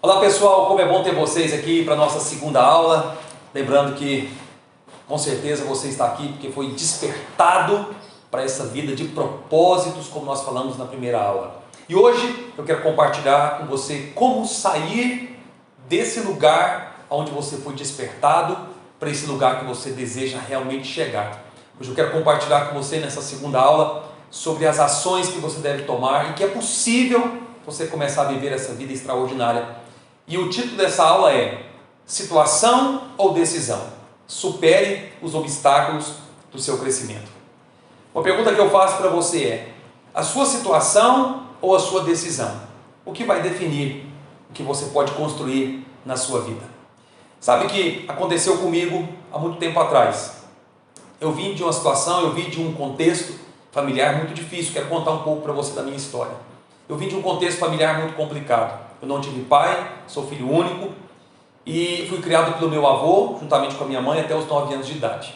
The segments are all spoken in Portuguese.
Olá pessoal, como é bom ter vocês aqui para a nossa segunda aula. Lembrando que com certeza você está aqui porque foi despertado para essa vida de propósitos, como nós falamos na primeira aula. E hoje eu quero compartilhar com você como sair desse lugar onde você foi despertado para esse lugar que você deseja realmente chegar. Hoje eu quero compartilhar com você nessa segunda aula sobre as ações que você deve tomar e que é possível você começar a viver essa vida extraordinária. E o título dessa aula é Situação ou Decisão? Supere os obstáculos do seu crescimento. Uma pergunta que eu faço para você é: a sua situação ou a sua decisão? O que vai definir o que você pode construir na sua vida? Sabe que aconteceu comigo há muito tempo atrás. Eu vim de uma situação, eu vim de um contexto familiar muito difícil. Quero contar um pouco para você da minha história. Eu vim de um contexto familiar muito complicado. Eu não tive pai, sou filho único e fui criado pelo meu avô, juntamente com a minha mãe, até os 9 anos de idade.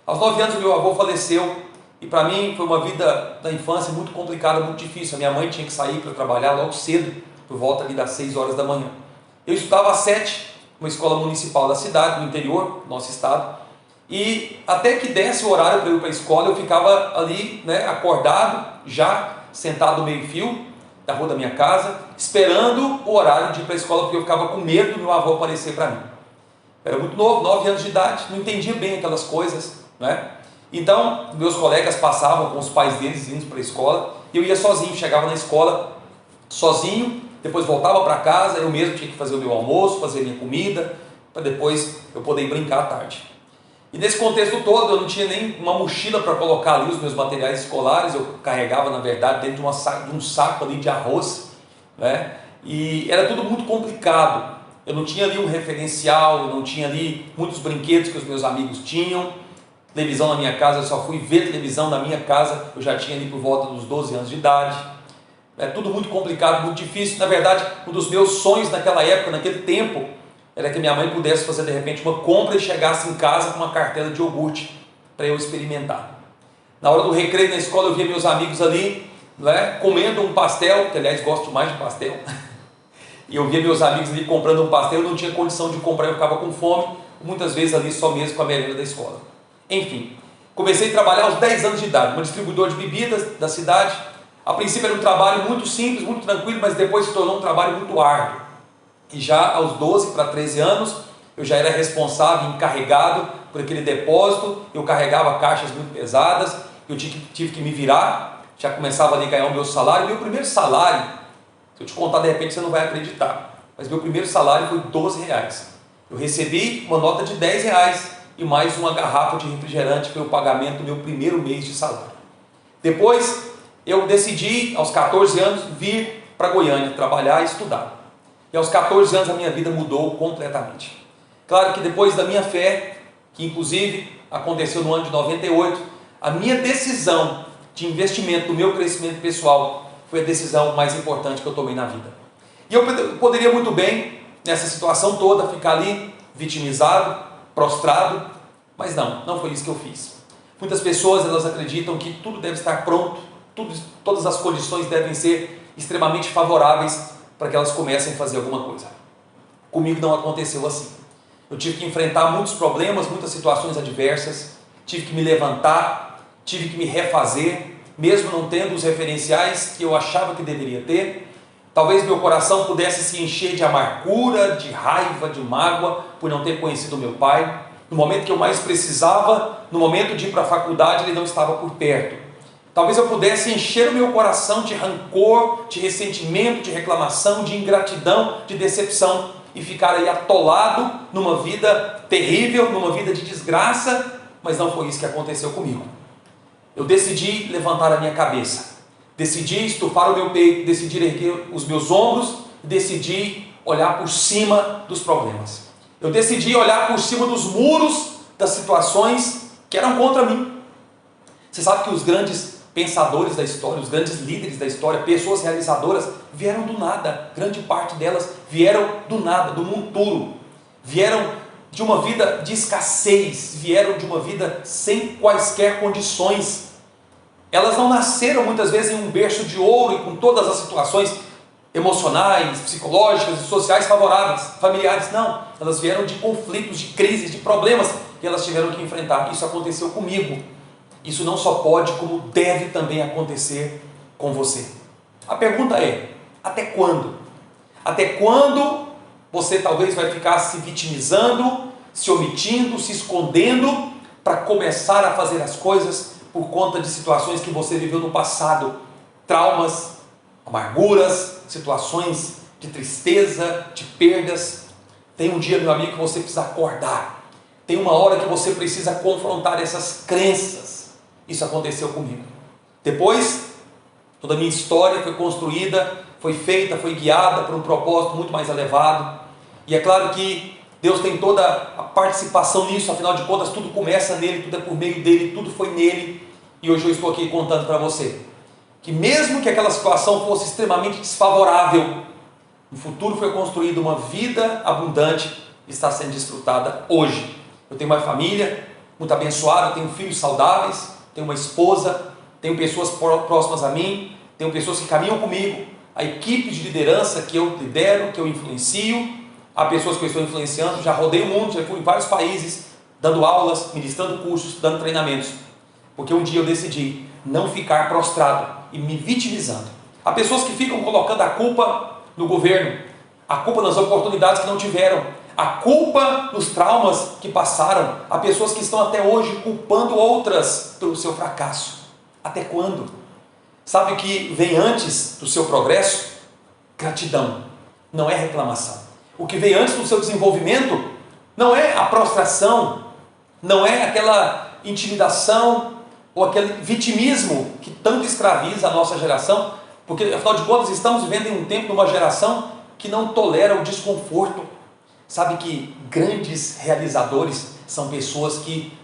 Aos 9 anos o meu avô faleceu e para mim foi uma vida da infância muito complicada, muito difícil. A minha mãe tinha que sair para trabalhar logo cedo, por volta ali das 6 horas da manhã. Eu estudava às 7, uma escola municipal da cidade, no interior do nosso estado, e até que desse o horário para eu ir para a escola, eu ficava ali, acordado, já sentado meio fio, da rua da minha casa, esperando o horário de ir para a escola, porque eu ficava com medo do meu avô aparecer para mim. Eu era muito novo, 9 anos de idade, não entendia bem aquelas coisas, Então, meus colegas passavam com os pais deles indo para a escola, e eu ia sozinho, chegava na escola sozinho, depois voltava para casa, eu mesmo tinha que fazer o meu almoço, fazer a minha comida, para depois eu poder brincar à tarde. E nesse contexto todo, eu não tinha nem uma mochila para colocar ali os meus materiais escolares, eu carregava, na verdade, dentro de um saco ali de arroz, E era tudo muito complicado. Eu não tinha ali um referencial, eu não tinha ali muitos brinquedos que os meus amigos tinham. Televisão na minha casa, eu só fui ver televisão na minha casa, eu já tinha ali por volta dos 12 anos de idade. É tudo muito complicado, muito difícil. Na verdade, um dos meus sonhos naquela época, naquele tempo, era que minha mãe pudesse fazer de repente uma compra e chegasse em casa com uma cartela de iogurte para eu experimentar. Na hora do recreio na escola eu via meus amigos ali, comendo um pastel, que aliás gosto mais de pastel, e eu via meus amigos ali comprando um pastel, eu não tinha condição de comprar, eu ficava com fome, muitas vezes ali só mesmo com a merenda da escola. Enfim, comecei a trabalhar aos 10 anos de idade, uma distribuidora de bebidas da cidade. A princípio era um trabalho muito simples, muito tranquilo, mas depois se tornou um trabalho muito árduo. E já aos 12 para 13 anos, eu já era responsável, encarregado por aquele depósito, eu carregava caixas muito pesadas, eu tive que me virar, já começava ali a ganhar o meu salário. Meu primeiro salário, se eu te contar de repente você não vai acreditar, mas meu primeiro salário foi R$12. Eu recebi uma nota de R$10 e mais uma garrafa de refrigerante, foi o pagamento do meu primeiro mês de salário. Depois eu decidi, aos 14 anos, vir para Goiânia trabalhar e estudar. E aos 14 anos a minha vida mudou completamente. Claro que depois da minha fé, que inclusive aconteceu no ano de 98, a minha decisão de investimento no meu crescimento pessoal foi a decisão mais importante que eu tomei na vida. E eu poderia muito bem, nessa situação toda, ficar ali vitimizado, prostrado, mas não foi isso que eu fiz. Muitas pessoas elas acreditam que tudo deve estar pronto, todas as condições devem ser extremamente favoráveis para que elas comecem a fazer alguma coisa. Comigo não aconteceu assim. Eu tive que enfrentar muitos problemas, muitas situações adversas, tive que me levantar, tive que me refazer, mesmo não tendo os referenciais que eu achava que deveria ter. Talvez meu coração pudesse se encher de amargura, de raiva, de mágoa, por não ter conhecido meu pai. No momento que eu mais precisava, no momento de ir para a faculdade, ele não estava por perto. Talvez eu pudesse encher o meu coração de rancor, de ressentimento, de reclamação, de ingratidão, de decepção e ficar aí atolado numa vida terrível, numa vida de desgraça, mas não foi isso que aconteceu comigo. Eu decidi levantar a minha cabeça, decidi estufar o meu peito, decidi erguer os meus ombros, decidi olhar por cima dos problemas. Eu decidi olhar por cima dos muros das situações que eram contra mim. Você sabe que os grandes pensadores da história, os grandes líderes da história, pessoas realizadoras, vieram do nada. Grande parte delas vieram do nada, do monturo. Vieram de uma vida de escassez, vieram de uma vida sem quaisquer condições. Elas não nasceram muitas vezes em um berço de ouro e com todas as situações emocionais, psicológicas e sociais favoráveis, familiares, não. Elas vieram de conflitos, de crises, de problemas que elas tiveram que enfrentar. Isso aconteceu comigo. Isso não só pode, como deve também acontecer com você. A pergunta é, até quando? Até quando você talvez vai ficar se vitimizando, se omitindo, se escondendo para começar a fazer as coisas por conta de situações que você viveu no passado? Traumas, amarguras, situações de tristeza, de perdas. Tem um dia, meu amigo, que você precisa acordar. Tem uma hora que você precisa confrontar essas crenças. Isso aconteceu comigo. Depois, toda a minha história foi construída, foi feita, foi guiada por um propósito muito mais elevado. E é claro que Deus tem toda a participação nisso, afinal de contas, tudo começa nele, tudo é por meio dele, tudo foi nele. E hoje eu estou aqui contando para você que mesmo que aquela situação fosse extremamente desfavorável, no futuro foi construída uma vida abundante e está sendo desfrutada hoje. Eu tenho uma família muito abençoada, tenho filhos saudáveis, tenho uma esposa, tenho pessoas próximas a mim, tenho pessoas que caminham comigo, a equipe de liderança que eu lidero, que eu influencio, há pessoas que eu estou influenciando, já rodei o mundo, já fui em vários países, dando aulas, ministrando cursos, dando treinamentos, porque um dia eu decidi não ficar prostrado e me vitimizando. Há pessoas que ficam colocando a culpa no governo, a culpa nas oportunidades que não tiveram, a culpa nos traumas que passaram. Há pessoas que estão até hoje culpando outras pelo seu fracasso. Até quando? Sabe o que vem antes do seu progresso? Gratidão, não é reclamação. O que vem antes do seu desenvolvimento não é a prostração, não é aquela intimidação ou aquele vitimismo que tanto escraviza a nossa geração, porque afinal de contas estamos vivendo em um tempo, numa geração que não tolera o desconforto. Sabe que grandes realizadores são pessoas que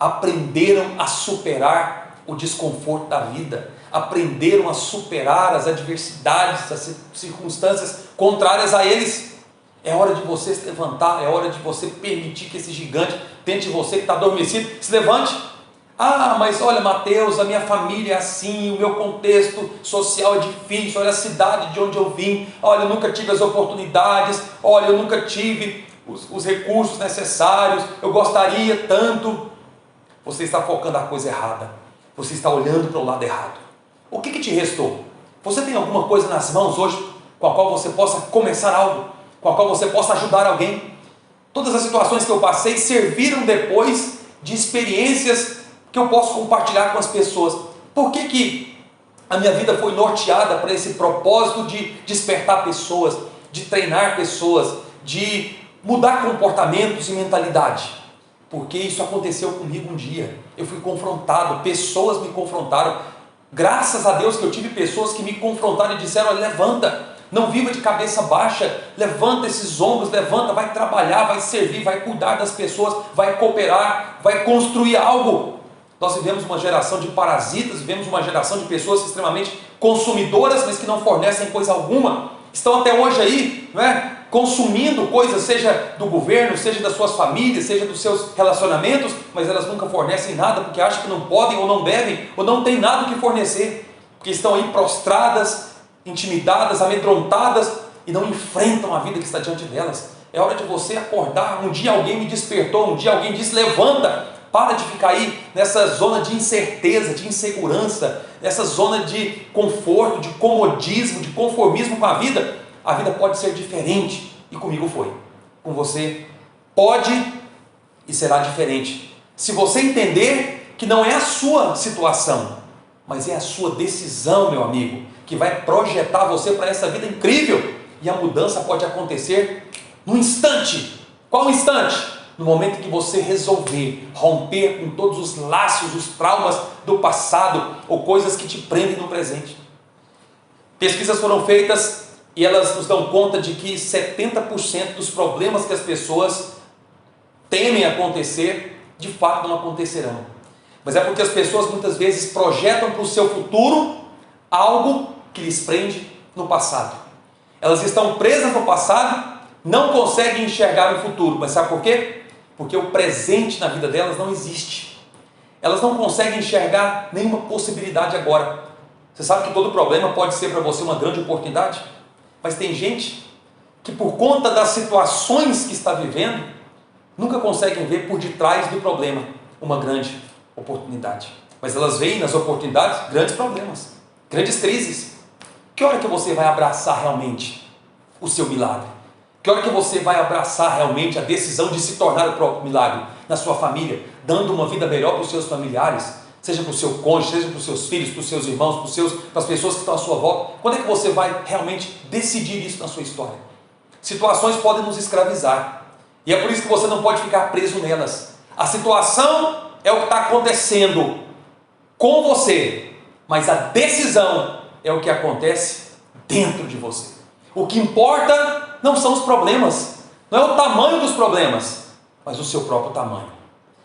aprenderam a superar o desconforto da vida, aprenderam a superar as adversidades, as circunstâncias contrárias a eles. É hora de você se levantar, é hora de você permitir que esse gigante tente você que está adormecido, se levante. Ah, mas olha, Mateus, a minha família é assim, o meu contexto social é difícil, olha a cidade de onde eu vim, olha, eu nunca tive as oportunidades, olha, eu nunca tive os recursos necessários, eu gostaria tanto. Você está focando a coisa errada, você está olhando para o lado errado. O que te restou? Você tem alguma coisa nas mãos hoje com a qual você possa começar algo, com a qual você possa ajudar alguém? Todas as situações que eu passei serviram depois de experiências que eu posso compartilhar com as pessoas. Por que a minha vida foi norteada para esse propósito de despertar pessoas, de treinar pessoas, de mudar comportamentos e mentalidade? Porque isso aconteceu comigo um dia. Eu fui confrontado, pessoas me confrontaram. Graças a Deus que eu tive pessoas que me confrontaram e disseram: olha, levanta, não viva de cabeça baixa, levanta esses ombros, levanta, vai trabalhar, vai servir, vai cuidar das pessoas, vai cooperar, vai construir algo. Nós vivemos uma geração de parasitas, vivemos uma geração de pessoas extremamente consumidoras, mas que não fornecem coisa alguma. Estão até hoje aí, não é? Consumindo coisas, seja do governo, seja das suas famílias, seja dos seus relacionamentos, mas elas nunca fornecem nada, porque acham que não podem ou não devem, ou não têm nada o que fornecer, porque estão aí prostradas, intimidadas, amedrontadas, e não enfrentam a vida que está diante delas. É hora de você acordar. Um dia alguém me despertou, um dia alguém disse: levanta, para de ficar aí nessa zona de incerteza, de insegurança, nessa zona de conforto, de comodismo, de conformismo com a vida. A vida pode ser diferente, e comigo foi. Com você pode e será diferente. Se você entender que não é a sua situação, mas é a sua decisão, meu amigo, que vai projetar você para essa vida incrível. E a mudança pode acontecer no instante. Qual instante? No momento que você resolver romper com todos os laços, os traumas do passado ou coisas que te prendem no presente. Pesquisas foram feitas e elas nos dão conta de que 70% dos problemas que as pessoas temem acontecer, de fato não acontecerão. Mas é porque as pessoas muitas vezes projetam para o seu futuro algo que lhes prende no passado. Elas estão presas no passado, não conseguem enxergar o futuro. Mas sabe por quê? Porque o presente na vida delas não existe. Elas não conseguem enxergar nenhuma possibilidade agora. Você sabe que todo problema pode ser para você uma grande oportunidade? Mas tem gente que, por conta das situações que está vivendo, nunca conseguem ver por detrás do problema uma grande oportunidade. Mas elas veem nas oportunidades grandes problemas, grandes crises. Que hora que você vai abraçar realmente o seu milagre? Que hora que você vai abraçar realmente a decisão de se tornar o próprio milagre na sua família, dando uma vida melhor para os seus familiares, seja para o seu cônjuge, seja para os seus filhos, para os seus irmãos, para as pessoas que estão à sua volta? Quando é que você vai realmente decidir isso na sua história? Situações podem nos escravizar, e é por isso que você não pode ficar preso nelas. A situação é o que está acontecendo com você, mas a decisão é o que acontece dentro de você. O que importa não são os problemas, não é o tamanho dos problemas, mas o seu próprio tamanho.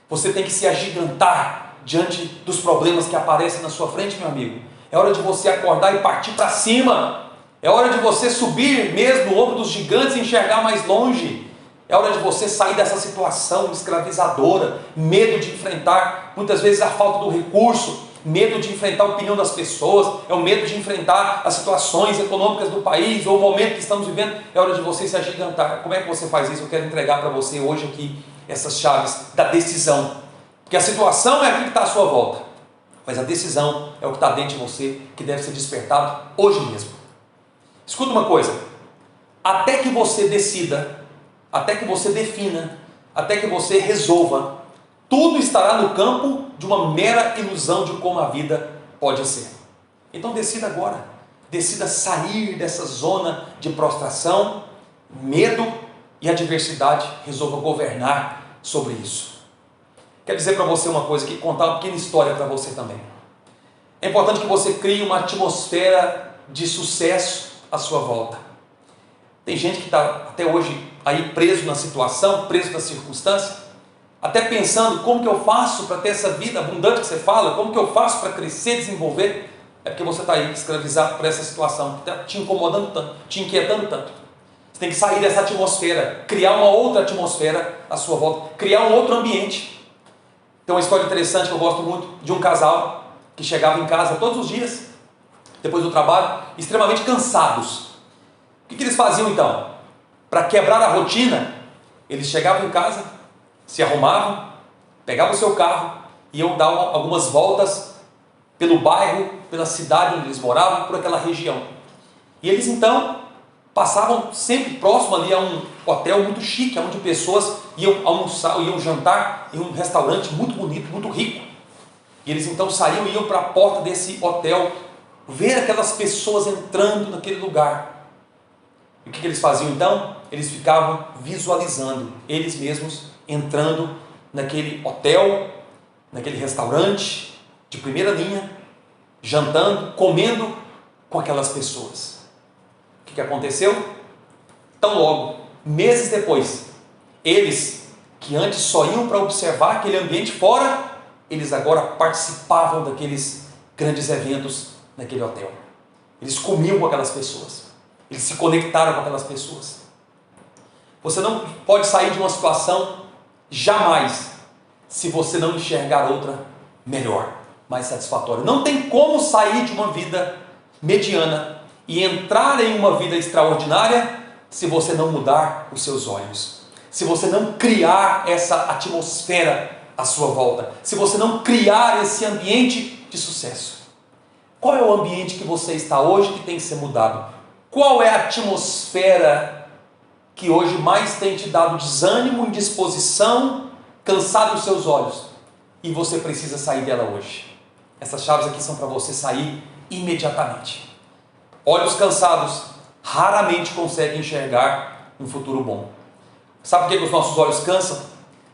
Você tem que se agigantar diante dos problemas que aparecem na sua frente, meu amigo. É hora de você acordar e partir para cima. É hora de você subir mesmo no ombro dos gigantes e enxergar mais longe. É hora de você sair dessa situação escravizadora, medo de enfrentar muitas vezes a falta do recurso, medo de enfrentar a opinião das pessoas, é o medo de enfrentar as situações econômicas do país, ou o momento que estamos vivendo. É hora de você se agigantar. Como é que você faz isso? Eu quero entregar para você hoje aqui essas chaves da decisão. Porque a situação é aquilo que está à sua volta, mas a decisão é o que está dentro de você, que deve ser despertado hoje mesmo. Escuta uma coisa: até que você decida, até que você defina, até que você resolva, tudo estará no campo de uma mera ilusão de como a vida pode ser. Então decida agora, decida sair dessa zona de prostração, medo e adversidade, resolva governar sobre isso. Quero dizer para você uma coisa aqui, contar uma pequena história para você também. É importante que você crie uma atmosfera de sucesso à sua volta. Tem gente que está até hoje aí preso na situação, preso na circunstância, até pensando como que eu faço para ter essa vida abundante que você fala, como que eu faço para crescer, desenvolver. É porque você está aí escravizado por essa situação, que está te incomodando tanto, te inquietando tanto. Você tem que sair dessa atmosfera, criar uma outra atmosfera à sua volta, criar um outro ambiente. Tem uma história interessante que eu gosto muito, de um casal que chegava em casa todos os dias, depois do trabalho, extremamente cansados. O que eles faziam então? Para quebrar a rotina, eles chegavam em casa, se arrumavam, pegavam o seu carro, iam dar algumas voltas pelo bairro, pela cidade onde eles moravam, por aquela região. E eles então passavam sempre próximo ali a um hotel muito chique, onde pessoas iam almoçar, iam jantar em um restaurante muito bonito, muito rico. E eles então saíam e iam para a porta desse hotel, ver aquelas pessoas entrando naquele lugar. E o que eles faziam então? Eles ficavam visualizando eles mesmos entrando naquele hotel, naquele restaurante de primeira linha, jantando, comendo com aquelas pessoas. O que aconteceu? Tão logo, meses depois, eles que antes só iam para observar aquele ambiente fora, eles agora participavam daqueles grandes eventos naquele hotel. Eles comiam com aquelas pessoas, eles se conectaram com aquelas pessoas. Você não pode sair de uma situação jamais se você não enxergar outra melhor, mais satisfatória. Não tem como sair de uma vida mediana e entrar em uma vida extraordinária se você não mudar os seus olhos, se você não criar essa atmosfera à sua volta, se você não criar esse ambiente de sucesso. Qual é o ambiente que você está hoje que tem que ser mudado? Qual é a atmosfera que hoje mais tem te dado desânimo, indisposição, cansado os seus olhos? E você precisa sair dela hoje. Essas chaves aqui são para você sair imediatamente. Olhos cansados raramente conseguem enxergar um futuro bom. Sabe por que os nossos olhos cansam?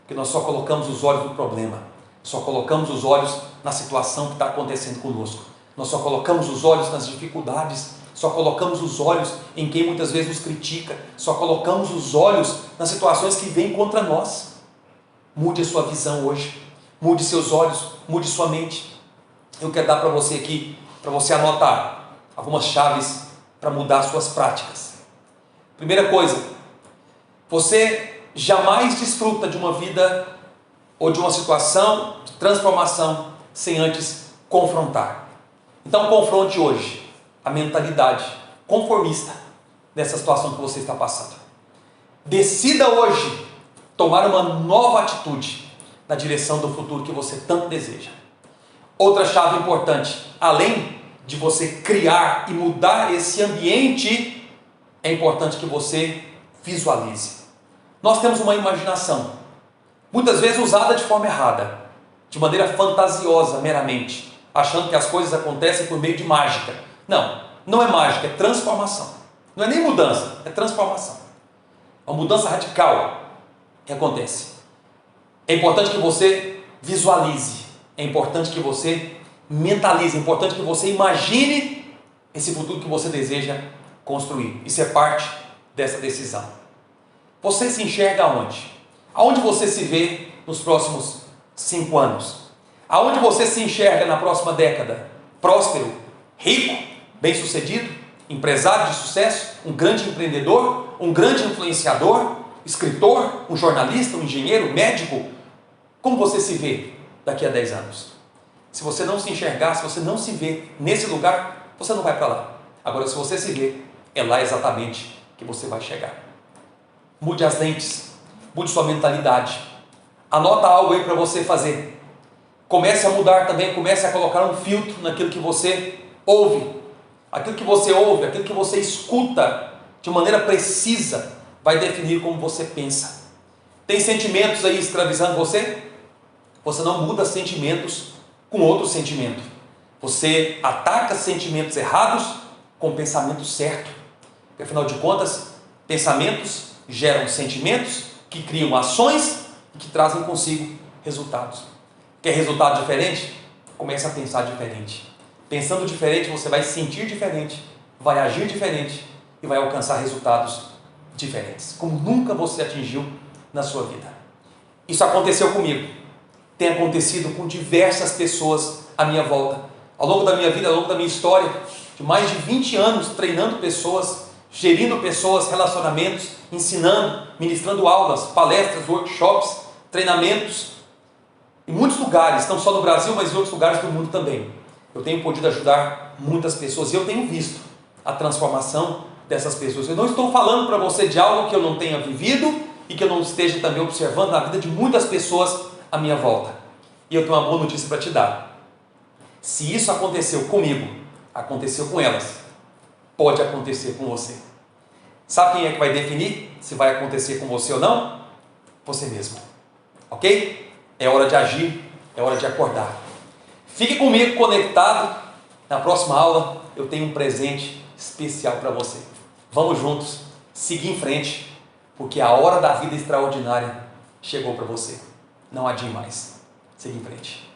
Porque nós só colocamos os olhos no problema, só colocamos os olhos na situação que está acontecendo conosco, nós só colocamos os olhos nas dificuldades, só colocamos os olhos em quem muitas vezes nos critica, só colocamos os olhos nas situações que vêm contra nós. Mude a sua visão hoje, mude seus olhos, mude sua mente. Eu quero dar para você aqui, para você anotar algumas chaves para mudar suas práticas. Primeira coisa, você jamais desfruta de uma vida ou de uma situação de transformação sem antes confrontar. Então confronte hoje a mentalidade conformista nessa situação que você está passando. Decida hoje tomar uma nova atitude na direção do futuro que você tanto deseja. Outra chave importante, além de você criar e mudar esse ambiente, é importante que você visualize. Nós temos uma imaginação, muitas vezes usada de forma errada, de maneira fantasiosa meramente, achando que as coisas acontecem por meio de mágica. Não, não é mágica, é transformação. Não é nem mudança, é transformação. Uma mudança radical que acontece. É importante que você visualize, é importante que você mentalize, é importante que você imagine esse futuro que você deseja construir. Isso é parte dessa decisão. Você se enxerga aonde? Aonde você se vê nos próximos 5 anos? Aonde você se enxerga na próxima década? Próspero, rico, bem-sucedido, empresário de sucesso, um grande empreendedor, um grande influenciador, escritor, um jornalista, um engenheiro, médico? Como você se vê daqui a 10 anos? Se você não se enxergar, se você não se vê nesse lugar, você não vai para lá. Agora, se você se vê, é lá exatamente que você vai chegar. Mude as lentes, mude sua mentalidade. Anota algo aí para você fazer. Comece a mudar também, comece a colocar um filtro naquilo que você ouve. Aquilo que você ouve, aquilo que você escuta de maneira precisa, vai definir como você pensa. Tem sentimentos aí escravizando você? Você não muda sentimentos com outro sentimento. Você ataca sentimentos errados com pensamento certo. Porque, afinal de contas, pensamentos geram sentimentos que criam ações e que trazem consigo resultados. Quer resultado diferente? Comece a pensar diferente. Pensando diferente, você vai sentir diferente, vai agir diferente e vai alcançar resultados diferentes, como nunca você atingiu na sua vida. Isso aconteceu comigo, tem acontecido com diversas pessoas à minha volta, ao longo da minha vida, ao longo da minha história, de mais de 20 anos treinando pessoas, gerindo pessoas, relacionamentos, ensinando, ministrando aulas, palestras, workshops, treinamentos, em muitos lugares, não só no Brasil, mas em outros lugares do mundo também. Eu tenho podido ajudar muitas pessoas e eu tenho visto a transformação dessas pessoas. Eu não estou falando para você de algo que eu não tenha vivido e que eu não esteja também observando na vida de muitas pessoas à minha volta. E eu tenho uma boa notícia para te dar. Se isso aconteceu comigo, aconteceu com elas, pode acontecer com você. Sabe quem é que vai definir se vai acontecer com você ou não? Você mesmo. Ok? É hora de agir, é hora de acordar. Fique comigo conectado. Na próxima aula eu tenho um presente especial para você. Vamos juntos seguir em frente, porque a hora da vida extraordinária chegou para você. Não adie mais. Siga em frente.